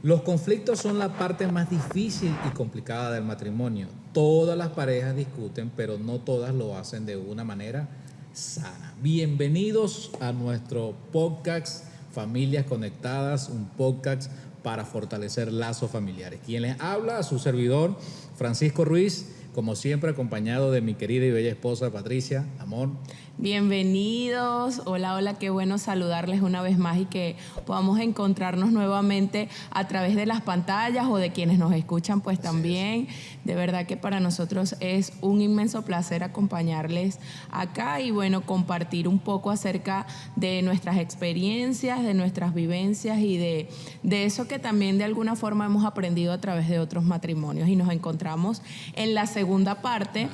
Los conflictos son la parte más difícil y complicada del matrimonio. Todas las parejas discuten, pero no todas lo hacen de una manera sana. Bienvenidos a nuestro podcast Familias Conectadas, un podcast para fortalecer lazos familiares. Quien les habla, a su servidor, Francisco Ruiz, como siempre acompañado de mi querida y bella esposa Patricia. Amor. Bienvenidos, hola, qué bueno saludarles una vez más y que podamos encontrarnos nuevamente a través de las pantallas o de quienes nos escuchan pues también. De verdad que para nosotros es un inmenso placer acompañarles acá y bueno, compartir un poco acerca de nuestras experiencias, de nuestras vivencias y de eso que también de alguna forma hemos aprendido a través de otros matrimonios. Y nos encontramos en la segunda parte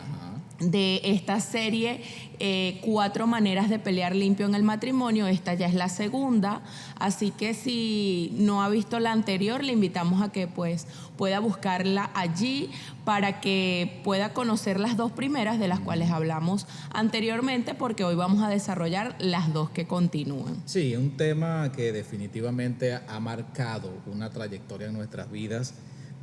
de esta serie, 4 maneras de pelear limpio en el matrimonio. Esta ya es la segunda, así que si no ha visto la anterior, le invitamos a que pues pueda buscarla allí para que pueda conocer las 2 primeras de las cuales hablamos anteriormente, porque hoy vamos a desarrollar las 2 que continúan. Sí, un tema que definitivamente ha marcado una trayectoria en nuestras vidas,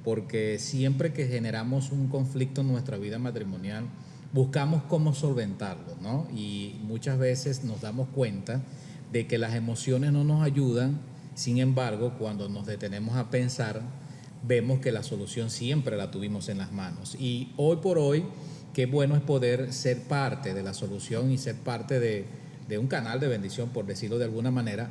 porque siempre que generamos un conflicto en nuestra vida matrimonial, buscamos cómo solventarlo, ¿no? Y muchas veces nos damos cuenta de que las emociones no nos ayudan. Sin embargo, cuando nos detenemos a pensar, vemos que la solución siempre la tuvimos en las manos. Y hoy por hoy, qué bueno es poder ser parte de la solución y ser parte de un canal de bendición, por decirlo de alguna manera,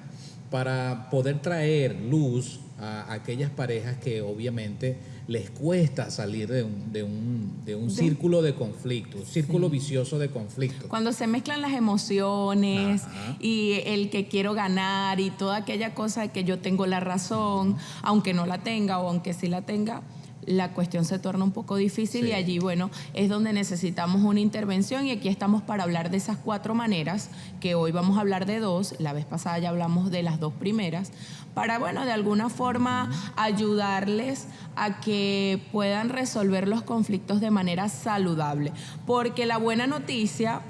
para poder traer luz a aquellas parejas que obviamente les cuesta salir de un círculo de conflicto, un círculo vicioso de conflicto. Cuando se mezclan las emociones y el que quiero ganar y toda aquella cosa de que yo tengo la razón, aunque no la tenga o aunque sí la tenga, la cuestión se torna un poco difícil y allí, bueno, es donde necesitamos una intervención y aquí estamos para hablar de esas 4 maneras, que hoy vamos a hablar de 2, la vez pasada ya hablamos de las 2 primeras, para, bueno, de alguna forma ayudarles a que puedan resolver los conflictos de manera saludable, porque la buena noticia,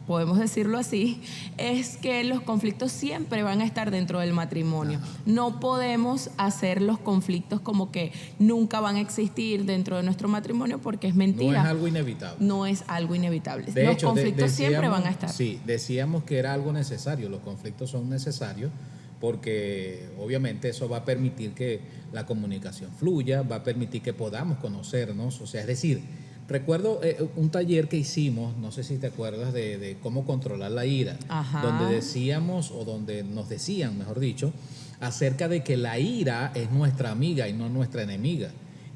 podemos decirlo así, es que los conflictos siempre van a estar dentro del matrimonio. No podemos hacer los conflictos como que nunca van a existir dentro de nuestro matrimonio, porque es mentira. No es algo inevitable. No es algo inevitable. De los hecho, conflictos siempre van a estar. Sí, decíamos que era algo necesario. Los conflictos son necesarios porque obviamente eso va a permitir que la comunicación fluya, va a permitir que podamos conocernos. O sea, es decir, recuerdo un taller que hicimos, no sé si te acuerdas, de cómo controlar la ira, donde decíamos, o donde nos decían, mejor dicho, acerca de que la ira es nuestra amiga y no nuestra enemiga.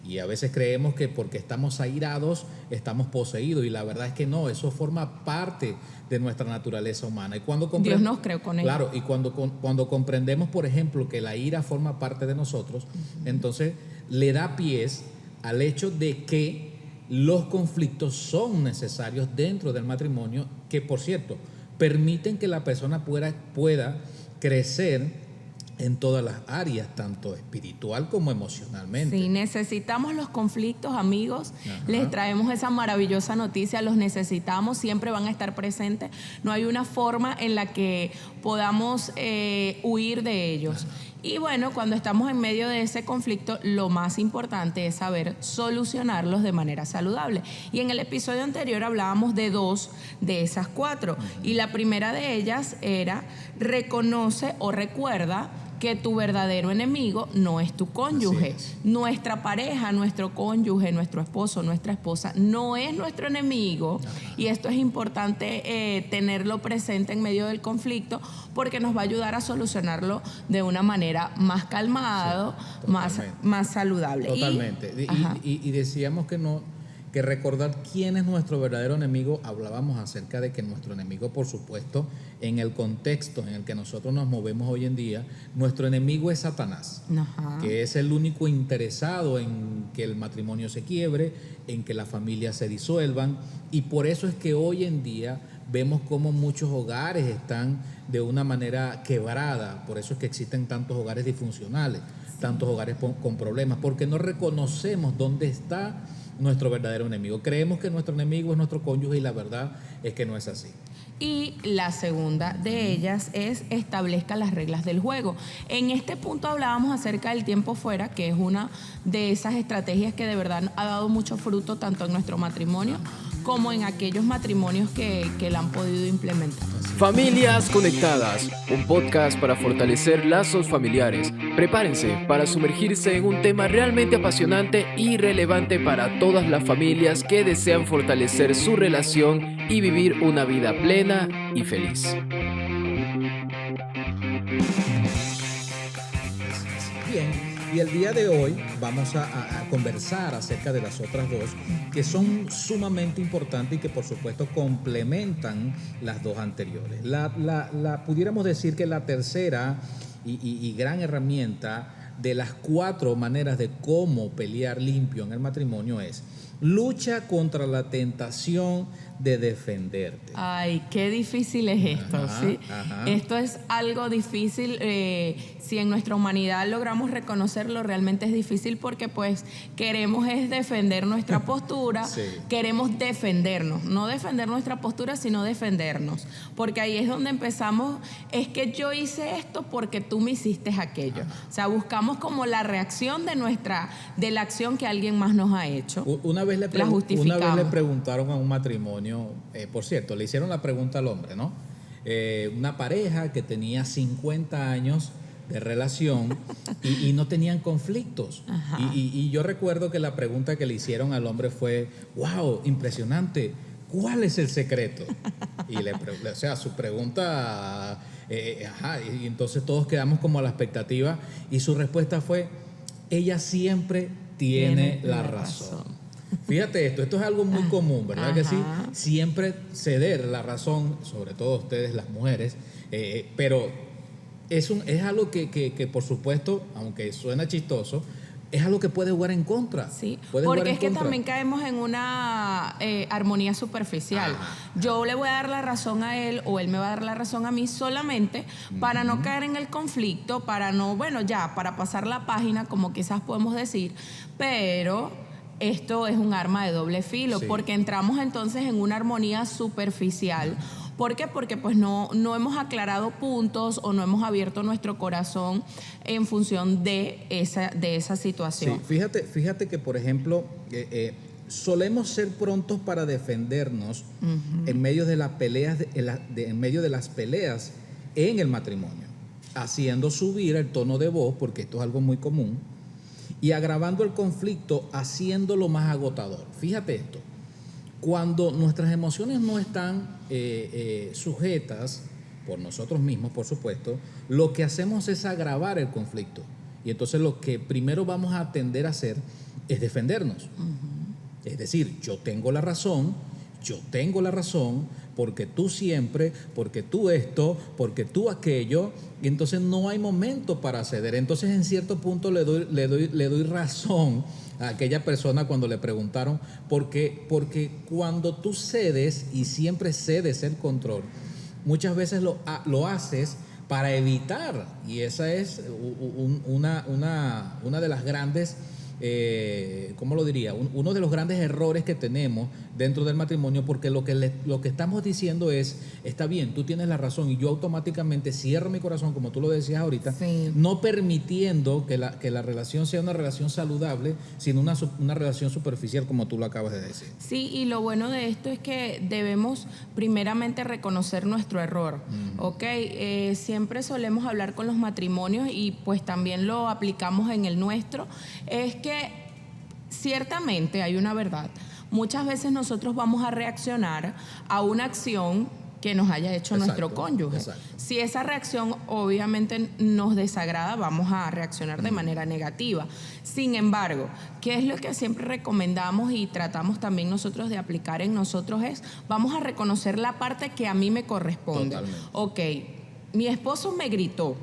Y a veces creemos que porque estamos airados, estamos poseídos, y la verdad es que no, eso forma parte de nuestra naturaleza humana. Y cuando Dios nos creó con ella. Claro, y cuando comprendemos, por ejemplo, que la ira forma parte de nosotros, entonces le da pies al hecho de que los conflictos son necesarios dentro del matrimonio, que por cierto, permiten que la persona pueda crecer en todas las áreas, tanto espiritual como emocionalmente. Sí, necesitamos los conflictos, amigos. Les traemos esa maravillosa noticia, los necesitamos, siempre van a estar presentes. No hay una forma en la que podamos huir de ellos. Y bueno, cuando estamos en medio de ese conflicto, lo más importante es saber solucionarlos de manera saludable. Y en el episodio anterior hablábamos de 2 de esas 4. Y la primera de ellas era: reconoce o recuerda que tu verdadero enemigo no es tu cónyuge. Nuestra pareja, nuestro cónyuge, nuestro esposo, nuestra esposa no es nuestro enemigo. Y esto es importante tenerlo presente en medio del conflicto, porque nos va a ayudar a solucionarlo de una manera más calmada, más saludable. Totalmente. Y decíamos que recordar quién es nuestro verdadero enemigo. Hablábamos acerca de que nuestro enemigo, por supuesto, en el contexto en el que nosotros nos movemos hoy en día, nuestro enemigo es Satanás, que es el único interesado en que el matrimonio se quiebre, en que las familias se disuelvan, y por eso es que hoy en día vemos cómo muchos hogares están de una manera quebrada. Por eso es que existen tantos hogares disfuncionales, tantos hogares con problemas, porque no reconocemos dónde está nuestro verdadero enemigo. Creemos que nuestro enemigo es nuestro cónyuge, y la verdad es que no es así. Y la segunda de ellas es establezca las reglas del juego. En este punto hablábamos acerca del tiempo fuera, que es una de esas estrategias que de verdad ha dado mucho fruto tanto en nuestro matrimonio como en aquellos matrimonios que la han podido implementar. Familias Conectadas, un podcast para fortalecer lazos familiares. Prepárense para sumergirse en un tema realmente apasionante y relevante para todas las familias que desean fortalecer su relación y vivir una vida plena y feliz. Bien, y el día de hoy vamos a conversar acerca de las otras dos, que son sumamente importantes y que por supuesto complementan las dos anteriores. Pudiéramos decir que la tercera y gran herramienta de las 4 maneras de cómo pelear limpio en el matrimonio es: lucha contra la tentación de defenderte. Ay, qué difícil es esto, Ajá, ¿sí? ajá. Esto es algo difícil. Si en nuestra humanidad logramos reconocerlo, realmente es difícil porque pues queremos es defender nuestra postura, Sí. queremos defendernos, no defender nuestra postura, sino defendernos. Porque ahí es donde empezamos, es que yo hice esto porque tú me hiciste aquello. Ajá. O sea, buscamos como la reacción de la acción que alguien más nos ha hecho. Una vez le justificamos. preguntaron a un matrimonio, por cierto, le hicieron la pregunta al hombre, ¿no? Una pareja que tenía 50 años de relación y no tenían conflictos. Y yo recuerdo que la pregunta que le hicieron al hombre fue: wow, impresionante, ¿cuál es el secreto? O sea, su pregunta, y entonces todos quedamos como a la expectativa y su respuesta fue: ella siempre tiene la razón. Fíjate esto es algo muy común, ¿verdad? Ajá. Que sí, siempre ceder la razón, sobre todo ustedes las mujeres, pero es algo que por supuesto, aunque suena chistoso, es algo que puede jugar en contra. Sí, Puede jugar porque en es que contra. también caemos en una armonía superficial. Ajá. Yo le voy a dar la razón a él o él me va a dar la razón a mí solamente para no caer en el conflicto, para no, bueno, ya, para pasar la página, como quizás podemos decir, pero esto es un arma de doble filo, Sí. porque entramos entonces en una armonía superficial. ¿Por qué? Porque pues no hemos aclarado puntos o no hemos abierto nuestro corazón en función de esa situación. Sí, fíjate que, por ejemplo, solemos ser prontos para defendernos en medio de las peleas, en medio de las peleas en el matrimonio, haciendo subir el tono de voz, porque esto es algo muy común, y agravando el conflicto, haciéndolo más agotador. Fíjate esto: cuando nuestras emociones no están sujetas por nosotros mismos, por supuesto, lo que hacemos es agravar el conflicto. Y entonces lo que primero vamos a tender a hacer es defendernos. Es decir, yo tengo la razón, porque tú siempre, porque tú esto, porque tú aquello, y entonces no hay momento para ceder. Entonces en cierto punto le doy razón a aquella persona cuando le preguntaron, porque cuando tú cedes y siempre cedes el control, muchas veces lo haces para evitar, y esa es una de las grandes, ¿cómo lo diría? Uno de los grandes errores que tenemos dentro del matrimonio, porque lo que estamos diciendo es: está bien, tú tienes la razón, y yo automáticamente cierro mi corazón, como tú lo decías ahorita, Sí. no permitiendo que la relación sea una relación saludable, sino una relación superficial, como tú lo acabas de decir. Sí, y lo bueno de esto es que debemos primeramente reconocer nuestro error, ¿ok? Siempre solemos hablar con los matrimonios y pues también lo aplicamos en el nuestro, es que ciertamente hay una verdad. Muchas veces nosotros vamos a reaccionar a una acción que nos haya hecho nuestro cónyuge. Exacto. Si esa reacción obviamente nos desagrada, vamos a reaccionar de manera negativa. Sin embargo, ¿qué es lo que siempre recomendamos y tratamos también nosotros de aplicar en nosotros? Vamos a reconocer la parte que a mí me corresponde. Totalmente. Ok, mi esposo me gritó.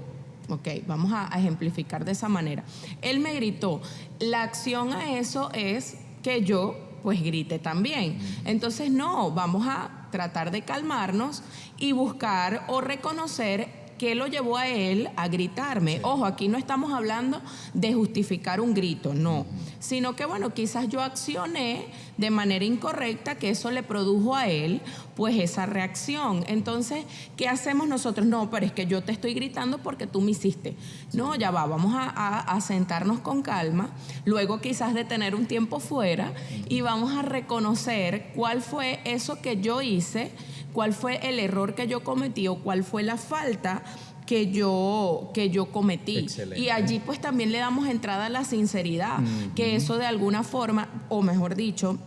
Ok, vamos a ejemplificar de esa manera. Él me gritó. La acción a eso es que yo pues grite también. Entonces no, vamos a tratar de calmarnos y buscar o reconocer ¿qué lo llevó a él a gritarme? Sí. Ojo, aquí no estamos hablando de justificar un grito, no. Sino que, bueno, quizás yo accioné de manera incorrecta, que eso le produjo a él, pues, esa reacción. Entonces, ¿qué hacemos nosotros? No, pero es que yo te estoy gritando porque tú me hiciste. No, ya va, vamos a sentarnos con calma, luego quizás de tener un tiempo fuera, y vamos a reconocer cuál fue eso que yo hice, cuál fue el error que yo cometí o cuál fue la falta que yo cometí. Excelente. Y allí pues también le damos entrada a la sinceridad, que eso de alguna forma, o mejor dicho,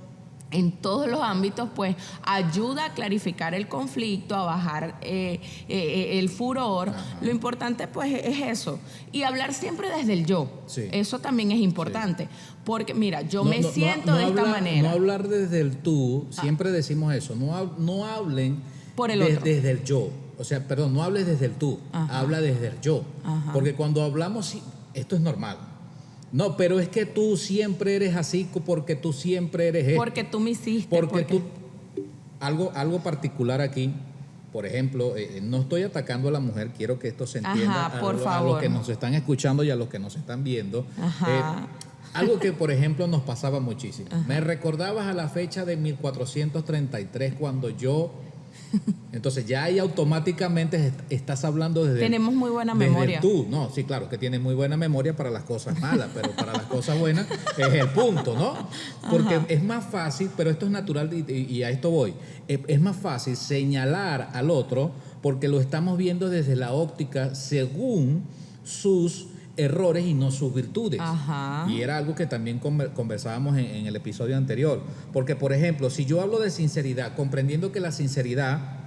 en todos los ámbitos, pues ayuda a clarificar el conflicto, a bajar el furor. Ajá. Lo importante pues es eso. Y hablar siempre desde el yo. Sí. Eso también es importante. Sí. Porque mira, yo me siento de esta manera. No hablar desde el tú, siempre decimos eso. No hablen por el otro. Desde el yo. O sea, perdón, no hables desde el tú, habla desde el yo. Ajá. Porque cuando hablamos, esto es normal. No, pero es que tú siempre eres así porque tú siempre eres esto. Porque tú me hiciste. Porque tú... Algo particular aquí, por ejemplo, no estoy atacando a la mujer, quiero que esto se entienda. Ajá, por favor. A los que nos están escuchando y a los que nos están viendo. Algo que, por ejemplo, nos pasaba muchísimo. Ajá. Me recordabas a la fecha de 1433 cuando yo... Entonces ya ahí automáticamente estás hablando desde... Tenemos muy buena memoria. Tú, no, sí, claro, que tienes muy buena memoria para las cosas malas, pero para las cosas buenas es el punto, ¿no? Porque es más fácil, pero esto es natural y a esto voy, es más fácil señalar al otro porque lo estamos viendo desde la óptica según sus errores y no sus virtudes. Ajá. Y era algo que también conversábamos en el episodio anterior. Porque, por ejemplo, si yo hablo de sinceridad, comprendiendo que la sinceridad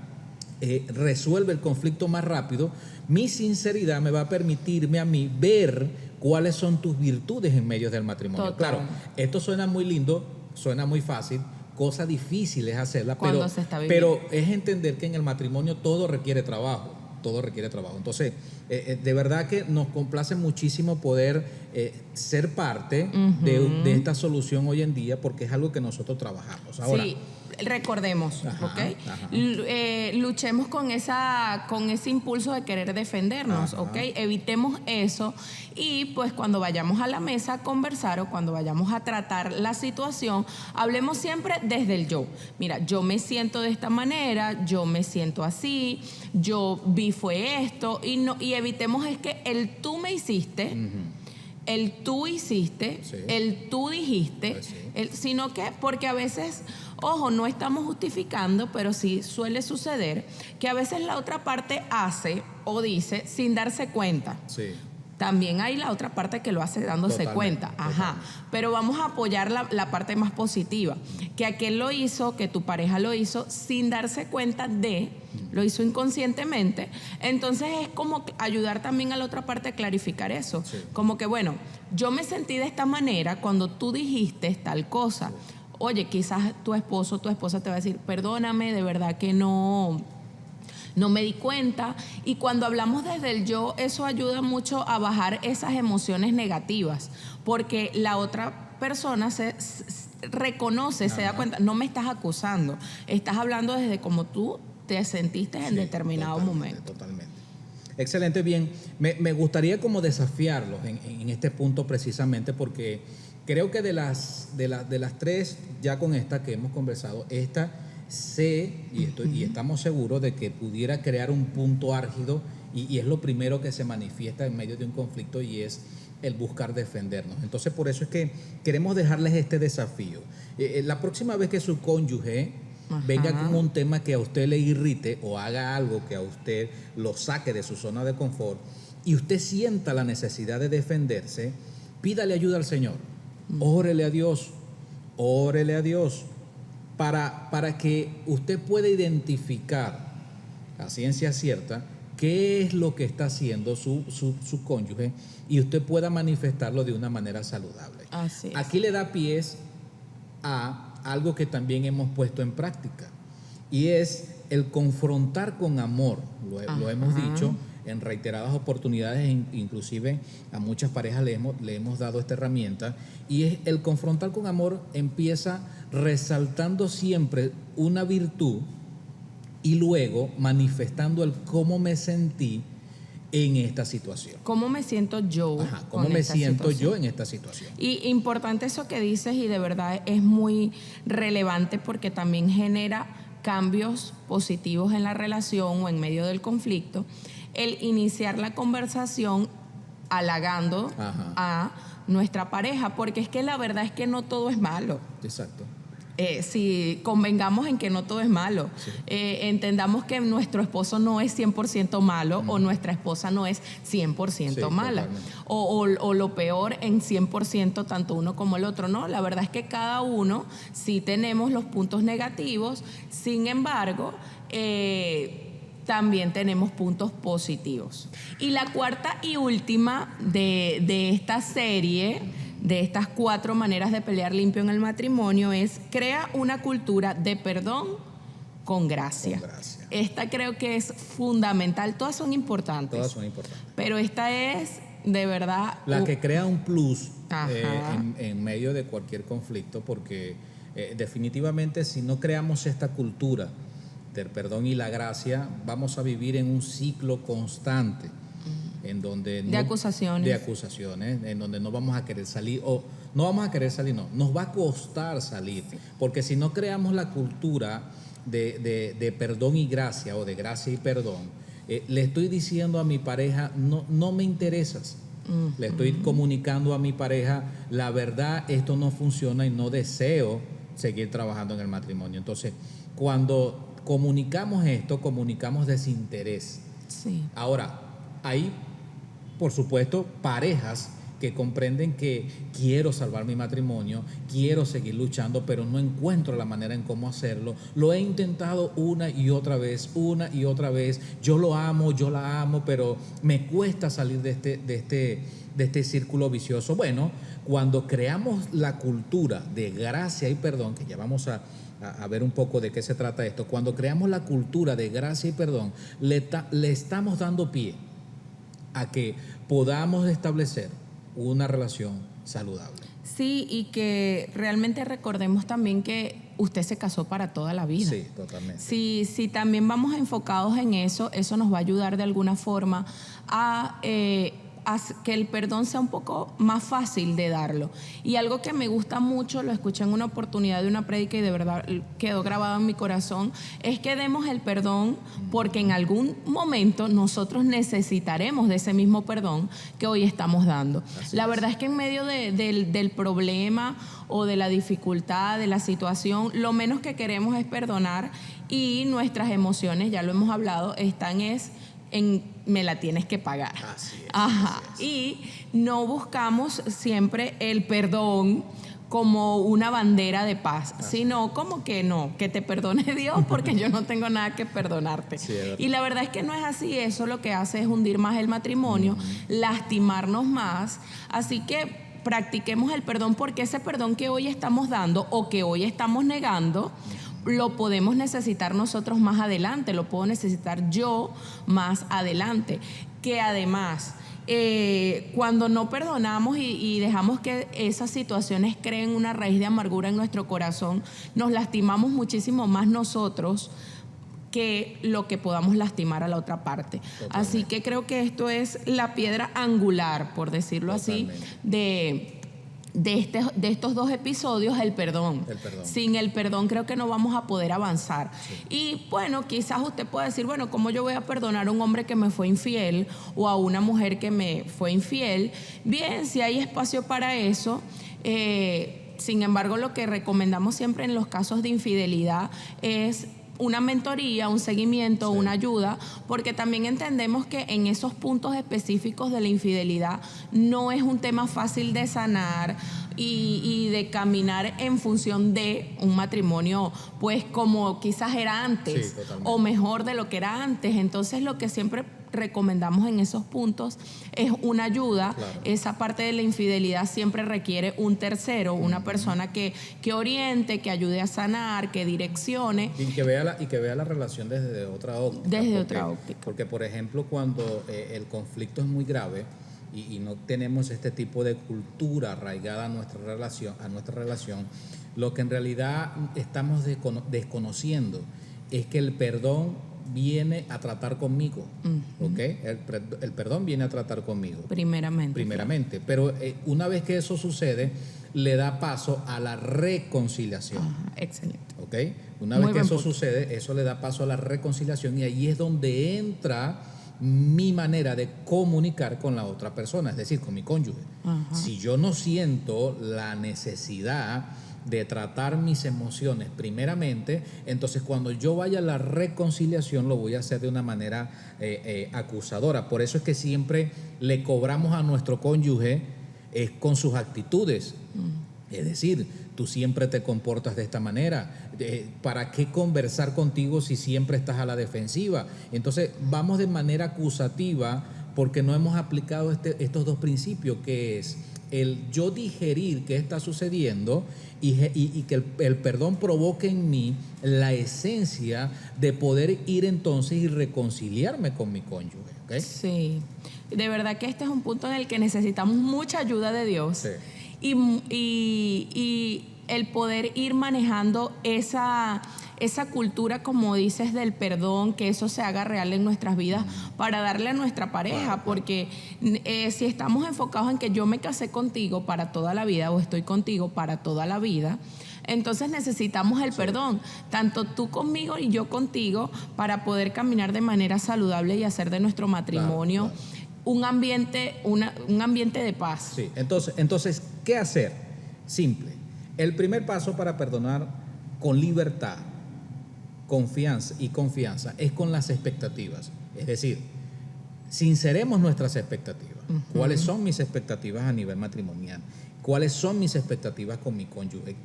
resuelve el conflicto más rápido, mi sinceridad me va a permitirme a mí ver cuáles son tus virtudes en medio del matrimonio. Total. Claro, esto suena muy lindo, suena muy fácil, cosa difícil es hacerla, pero es entender que en el matrimonio todo requiere trabajo. Todo requiere trabajo. Entonces, de verdad que nos complace muchísimo poder ser parte de esta solución hoy en día porque es algo que nosotros trabajamos. Ahora, sí, recordemos, ¿ok? Luchemos con ese impulso de querer defendernos, ¿ok? Evitemos eso y pues cuando vayamos a la mesa a conversar o cuando vayamos a tratar la situación, hablemos siempre desde el yo. Mira, yo me siento de esta manera, yo me siento así, yo vi fue esto y evitemos es que el tú me hiciste, el tú hiciste, el tú dijiste, pues sino que porque a veces... Ojo, no estamos justificando, pero sí suele suceder que a veces la otra parte hace o dice sin darse cuenta. Sí. También hay la otra parte que lo hace dándose cuenta. Ajá. Pero vamos a apoyar la parte más positiva. Que aquel lo hizo, que tu pareja lo hizo sin darse cuenta lo hizo inconscientemente. Entonces es como ayudar también a la otra parte a clarificar eso. Sí. Como que, bueno, yo me sentí de esta manera cuando tú dijiste tal cosa. Sí. Oye, quizás tu esposo, tu esposa te va a decir, perdóname, de verdad que no me di cuenta. Y cuando hablamos desde el yo, eso ayuda mucho a bajar esas emociones negativas, porque la otra persona se reconoce, se da cuenta, no me estás acusando, estás hablando desde cómo tú te sentiste en determinado momento. Totalmente. Excelente, bien. Me gustaría como desafiarlos en este punto precisamente porque... Creo que de las tres, ya con esta que hemos conversado, esta y estamos seguros de que pudiera crear un punto álgido y es lo primero que se manifiesta en medio de un conflicto y es el buscar defendernos. Entonces, por eso es que queremos dejarles este desafío. La próxima vez que su cónyuge venga con un tema que a usted le irrite o haga algo que a usted lo saque de su zona de confort y usted sienta la necesidad de defenderse, pídale ayuda al Señor. Órele a Dios para que usted pueda identificar a ciencia cierta qué es lo que está haciendo su cónyuge y usted pueda manifestarlo de una manera saludable. Así es. Aquí le da pies a algo que también hemos puesto en práctica y es el confrontar con amor, lo hemos dicho en reiteradas oportunidades, inclusive a muchas parejas le hemos dado esta herramienta, y es el confrontar con amor empieza resaltando siempre una virtud y luego manifestando el cómo me sentí en esta situación. ¿Cómo me siento yo? Ajá, ¿cómo me siento yo en esta situación? Y importante eso que dices, y de verdad es muy relevante porque también genera cambios positivos en la relación o en medio del conflicto, el iniciar la conversación halagando a nuestra pareja, porque es que la verdad es que no todo es malo. Exacto. Si convengamos en que no todo es malo, sí. Entendamos que nuestro esposo no es 100% malo o nuestra esposa no es 100% mala o lo peor en 100% tanto uno como el otro, no, la verdad es que cada uno sí tenemos los puntos negativos, sin embargo también tenemos puntos positivos. Y la cuarta y última de esta serie, de estas 4 maneras de pelear limpio en el matrimonio, es crea una cultura de perdón con gracia. Esta creo que es fundamental. Todas son importantes. Pero esta es, de verdad, la que crea un plus en medio de cualquier conflicto, porque definitivamente si no creamos esta cultura del perdón y la gracia, vamos a vivir en un ciclo constante. En donde de acusaciones, en donde no vamos a querer salir, nos va a costar salir, porque si no creamos la cultura de perdón y gracia, o de gracia y perdón, le estoy diciendo a mi pareja, no me interesas. Le estoy comunicando a mi pareja, la verdad, esto no funciona y no deseo seguir trabajando en el matrimonio. Entonces, cuando comunicamos esto, comunicamos desinterés. Sí. Ahora, hay, por supuesto, parejas que comprenden que quiero salvar mi matrimonio, quiero seguir luchando, pero no encuentro la manera en cómo hacerlo. Lo he intentado una y otra vez. Yo lo amo, yo la amo, pero me cuesta salir de este círculo vicioso. Bueno, cuando creamos la cultura de gracia y perdón, que ya vamos a ver un poco de qué se trata esto, cuando creamos la cultura de gracia y perdón, le estamos dando pie a que podamos establecer una relación saludable. Sí, y que realmente recordemos también que usted se casó para toda la vida. Sí, totalmente. Si también vamos enfocados en eso nos va a ayudar de alguna forma a que el perdón sea un poco más fácil de darlo. Y algo que me gusta mucho, lo escuché en una oportunidad de una prédica y de verdad quedó grabado en mi corazón, es que demos el perdón porque en algún momento nosotros necesitaremos de ese mismo perdón que hoy estamos dando. La verdad es que en medio del problema o de la dificultad, de la situación, lo menos que queremos es perdonar, y nuestras emociones, ya lo hemos hablado, están en me la tienes que pagar. Así es. Y no buscamos siempre el perdón como una bandera de paz, sino como que no, que te perdone Dios porque yo no tengo nada que perdonarte. Sí, y la verdad es que no es así. Eso lo que hace es hundir más el matrimonio, lastimarnos más. Así que practiquemos el perdón, porque ese perdón que hoy estamos dando o que hoy estamos negando, lo podemos necesitar nosotros más adelante, lo puedo necesitar yo más adelante. Que además, cuando no perdonamos y dejamos que esas situaciones creen una raíz de amargura en nuestro corazón, nos lastimamos muchísimo más nosotros que lo que podamos lastimar a la otra parte. Totalmente. Así que creo que esto es la piedra angular, por decirlo Totalmente. Así, de estos 2 episodios, el perdón. Sin el perdón creo que no vamos a poder avanzar. Sí. Y bueno, quizás usted pueda decir, bueno, ¿cómo yo voy a perdonar a un hombre que me fue infiel o a una mujer que me fue infiel? Bien, si hay espacio para eso. Sin embargo, lo que recomendamos siempre en los casos de infidelidad es una mentoría, un seguimiento, una ayuda, porque también entendemos que en esos puntos específicos de la infidelidad no es un tema fácil de sanar y de caminar en función de un matrimonio pues como quizás era antes, o mejor de lo que era antes. Entonces lo que siempre recomendamos en esos puntos es una ayuda. Claro. Esa parte de la infidelidad siempre requiere un tercero, una persona que oriente, que ayude a sanar, que direccione. Y que vea la relación desde otra óptica. Porque, por ejemplo, cuando el conflicto es muy grave y no tenemos este tipo de cultura arraigada a nuestra relación, lo que en realidad estamos desconociendo es que el perdón viene a tratar conmigo, ¿ok? El perdón viene a tratar conmigo. Primeramente. Pero una vez que eso sucede, le da paso a la reconciliación. Excelente. ¿Ok? Una vez que eso sucede, eso le da paso a la reconciliación y ahí es donde entra mi manera de comunicar con la otra persona, es decir, con mi cónyuge. Si yo no siento la necesidad de tratar mis emociones primeramente, entonces cuando yo vaya a la reconciliación lo voy a hacer de una manera acusadora. Por eso es que siempre le cobramos a nuestro cónyuge con sus actitudes. Es decir, tú siempre te comportas de esta manera. ¿Para qué conversar contigo si siempre estás a la defensiva? Entonces vamos de manera acusativa porque no hemos aplicado estos dos principios, que es el yo digerir qué está sucediendo y que el perdón provoque en mí la esencia de poder ir entonces y reconciliarme con mi cónyuge. ¿Okay? Sí, de verdad que este es un punto en el que necesitamos mucha ayuda de Dios. Sí. Y el poder ir manejando esa cultura, como dices, del perdón, que eso se haga real en nuestras vidas para darle a nuestra pareja, porque si estamos enfocados en que yo me casé contigo para toda la vida o estoy contigo para toda la vida, entonces necesitamos el perdón, tanto tú conmigo y yo contigo, para poder caminar de manera saludable y hacer de nuestro matrimonio un ambiente de paz. Sí, entonces, ¿qué hacer? Simple. El primer paso para perdonar con libertad, confianza es con las expectativas. Es decir, sinceremos nuestras expectativas. ¿Cuáles son mis expectativas a nivel matrimonial? ¿Cuáles son mis expectativas con mi cónyuge?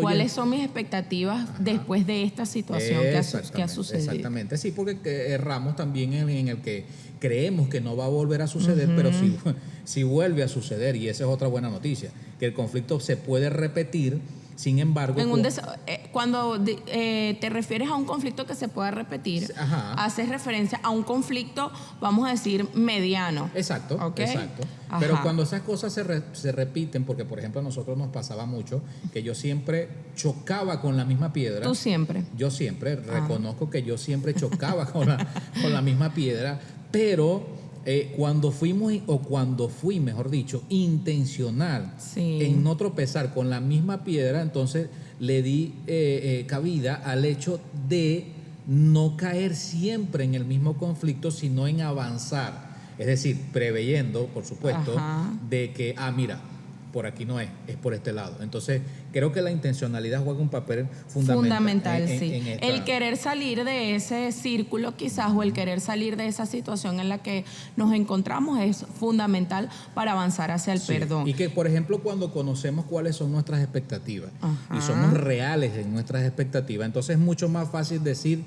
¿Cuáles son mis expectativas después de esta situación que ha sucedido? Exactamente, sí, porque erramos también en el que creemos que no va a volver a suceder, pero si vuelve a suceder, y esa es otra buena noticia, que el conflicto se puede repetir. Sin embargo, cuando te refieres a un conflicto que se pueda repetir, haces referencia a un conflicto, vamos a decir, mediano. Exacto, ¿okay? Exacto. Pero cuando esas cosas se repiten, porque por ejemplo a nosotros nos pasaba mucho, que yo siempre chocaba con la misma piedra. ¿Tú siempre? Yo siempre, reconozco que yo siempre chocaba con la misma piedra, pero cuando fui, mejor dicho, intencional en no tropezar con la misma piedra, entonces le di cabida al hecho de no caer siempre en el mismo conflicto, sino en avanzar. Es decir, preveyendo, por supuesto, de que, mira, por aquí no es por este lado. Entonces, creo que la intencionalidad juega un papel fundamental. El querer salir de ese círculo quizás, o el querer salir de esa situación en la que nos encontramos, es fundamental para avanzar hacia el perdón. Y que, por ejemplo, cuando conocemos cuáles son nuestras expectativas y somos reales en nuestras expectativas, entonces es mucho más fácil decir,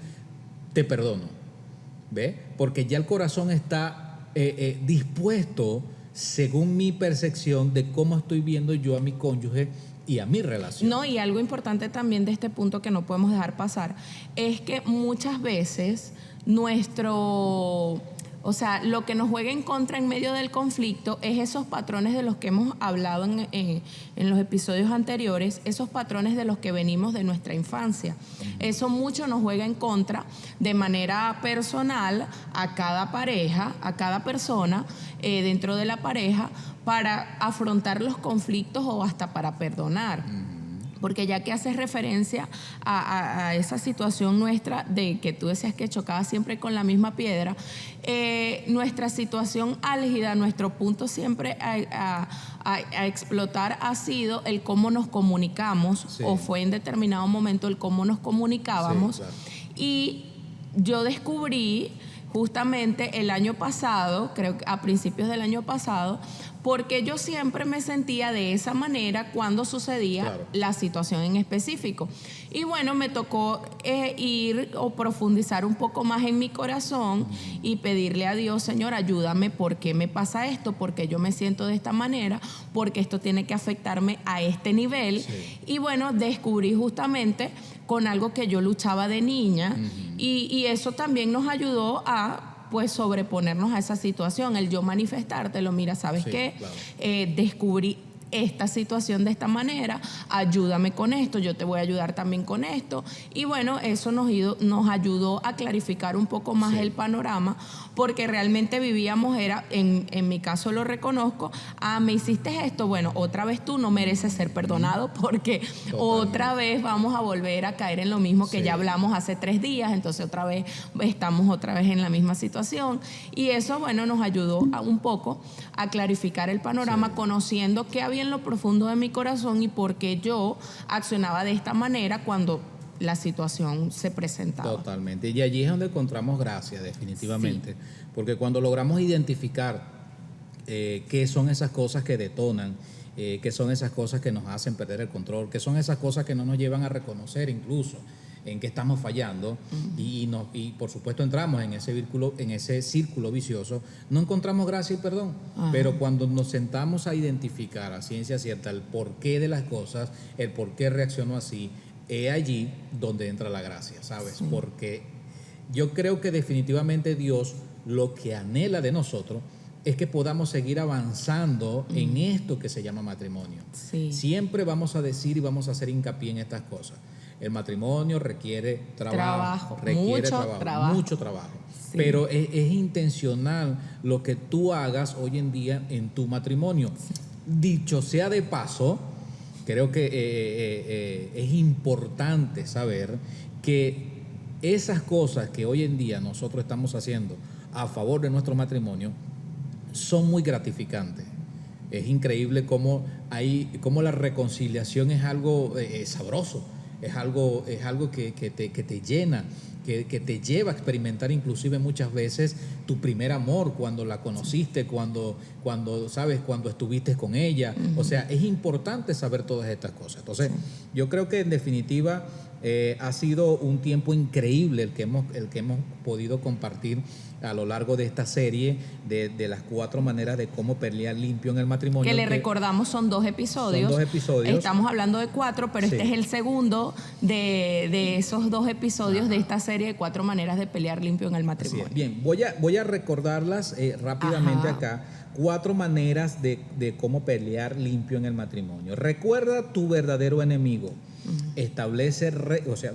te perdono. ¿Ve? Porque ya el corazón está dispuesto según mi percepción de cómo estoy viendo yo a mi cónyuge y a mi relación. No, y algo importante también de este punto que no podemos dejar pasar es que muchas veces lo que nos juega en contra en medio del conflicto es esos patrones de los que hemos hablado en los episodios anteriores, esos patrones de los que venimos de nuestra infancia. Eso mucho nos juega en contra de manera personal a cada pareja, a cada persona dentro de la pareja, para afrontar los conflictos o hasta para perdonar. Porque ya que haces referencia a esa situación nuestra de que tú decías que chocaba siempre con la misma piedra, nuestra situación álgida, nuestro punto siempre a explotar ha sido el cómo nos comunicamos, o fue en determinado momento el cómo nos comunicábamos. Y yo descubrí justamente el año pasado, creo que a principios del año pasado, porque yo siempre me sentía de esa manera cuando sucedía la situación en específico. Y bueno, me tocó ir o profundizar un poco más en mi corazón y pedirle a Dios, Señor, ayúdame, ¿por qué me pasa esto? ¿Por qué yo me siento de esta manera? ¿Por qué esto tiene que afectarme a este nivel? Y bueno, descubrí justamente con algo que yo luchaba de niña, y eso también nos ayudó a sobreponernos a esa situación, el yo manifestártelo. Mira, ¿sabes qué? Descubrí esta situación de esta manera, ayúdame con esto, yo te voy a ayudar también con esto. Y bueno, eso nos ayudó a clarificar un poco más el panorama, porque realmente vivíamos, en mi caso lo reconozco, me hiciste esto, bueno, otra vez tú no mereces ser perdonado, porque otra vez vamos a volver a caer en lo mismo que ya hablamos hace 3 días, entonces estamos otra vez en la misma situación. Y eso, bueno, nos ayudó un poco a clarificar el panorama, conociendo qué había en lo profundo de mi corazón y por qué yo accionaba de esta manera cuando la situación se presentaba. Totalmente. Y allí es donde encontramos gracia, definitivamente. Porque cuando logramos identificar qué son esas cosas que detonan, qué son esas cosas que nos hacen perder el control, qué son esas cosas que no nos llevan a reconocer incluso en qué estamos fallando, y por supuesto entramos en ese círculo vicioso, no encontramos gracia y perdón. Pero cuando nos sentamos a identificar a ciencia cierta el porqué de las cosas, el por qué reacciono así, es allí donde entra la gracia, ¿sabes? Porque yo creo que definitivamente Dios lo que anhela de nosotros es que podamos seguir avanzando en esto que se llama matrimonio. Siempre vamos a decir y vamos a hacer hincapié en estas cosas. El matrimonio requiere trabajo, mucho trabajo. Pero es intencional lo que tú hagas hoy en día en tu matrimonio. Dicho sea de paso, creo que es importante saber que esas cosas que hoy en día nosotros estamos haciendo a favor de nuestro matrimonio son muy gratificantes. Es increíble cómo la reconciliación es algo sabroso. Es algo que te llena, que te lleva a experimentar inclusive muchas veces tu primer amor, cuando la conociste, cuando estuviste con ella. O sea, es importante saber todas estas cosas. Entonces, yo creo que en definitiva ha sido un tiempo increíble el que hemos podido compartir a lo largo de esta serie de las 4 maneras de cómo pelear limpio en el matrimonio. Que le recordamos, son 2 episodios. Son 2 episodios. Estamos hablando de 4, pero este es el segundo de esos 2 episodios de esta serie de 4 maneras de pelear limpio en el matrimonio. Bien, voy a recordarlas rápidamente acá. 4 maneras de cómo pelear limpio en el matrimonio. Recuerda tu verdadero enemigo.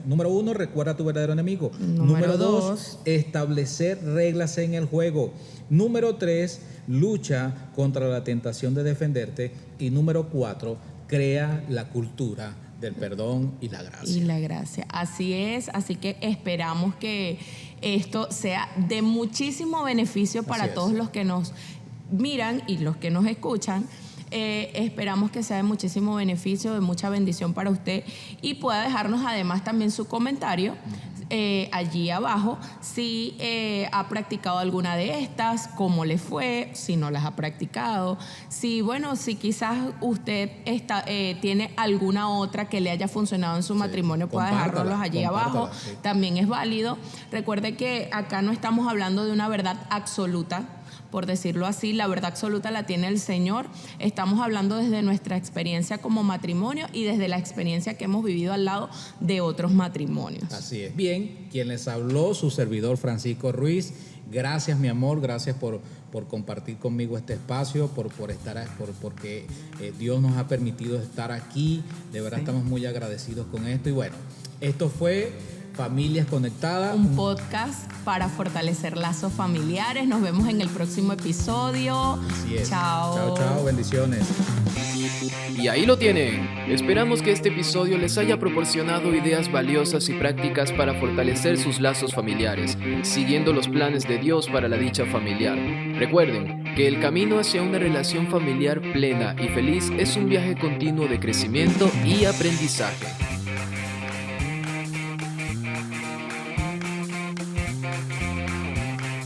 Número 1, recuerda tu verdadero enemigo. Número 2, establecer reglas en el juego. Número 3, lucha contra la tentación de defenderte. Y número 4, crea la cultura del perdón y la gracia. Así es, así que esperamos que esto sea de muchísimo beneficio para todos los que nos miran y los que nos escuchan. Esperamos que sea de muchísimo beneficio, de mucha bendición para usted, y pueda dejarnos además también su comentario allí abajo, si ha practicado alguna de estas, cómo le fue, si no las ha practicado, si quizás usted tiene alguna otra que le haya funcionado en su matrimonio, pueda dejárnoslos allí abajo, también es válido. Recuerde que acá no estamos hablando de una verdad absoluta, por decirlo así, la verdad absoluta la tiene el Señor. Estamos hablando desde nuestra experiencia como matrimonio y desde la experiencia que hemos vivido al lado de otros matrimonios. Así es. Bien, quien les habló, su servidor Francisco Ruiz. Gracias, mi amor, gracias por compartir conmigo este espacio, porque Dios nos ha permitido estar aquí. De verdad estamos muy agradecidos con esto. Y bueno, esto fue Familias Conectadas, un podcast para fortalecer lazos familiares. Nos vemos en el próximo episodio. Así es. Chao. Chao, bendiciones. Y ahí lo tienen. Esperamos que este episodio les haya proporcionado ideas valiosas y prácticas para fortalecer sus lazos familiares, siguiendo los planes de Dios para la dicha familiar. Recuerden que el camino hacia una relación familiar plena y feliz es un viaje continuo de crecimiento y aprendizaje.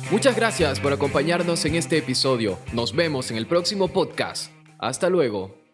Muchas gracias por acompañarnos en este episodio. Nos vemos en el próximo podcast. Hasta luego.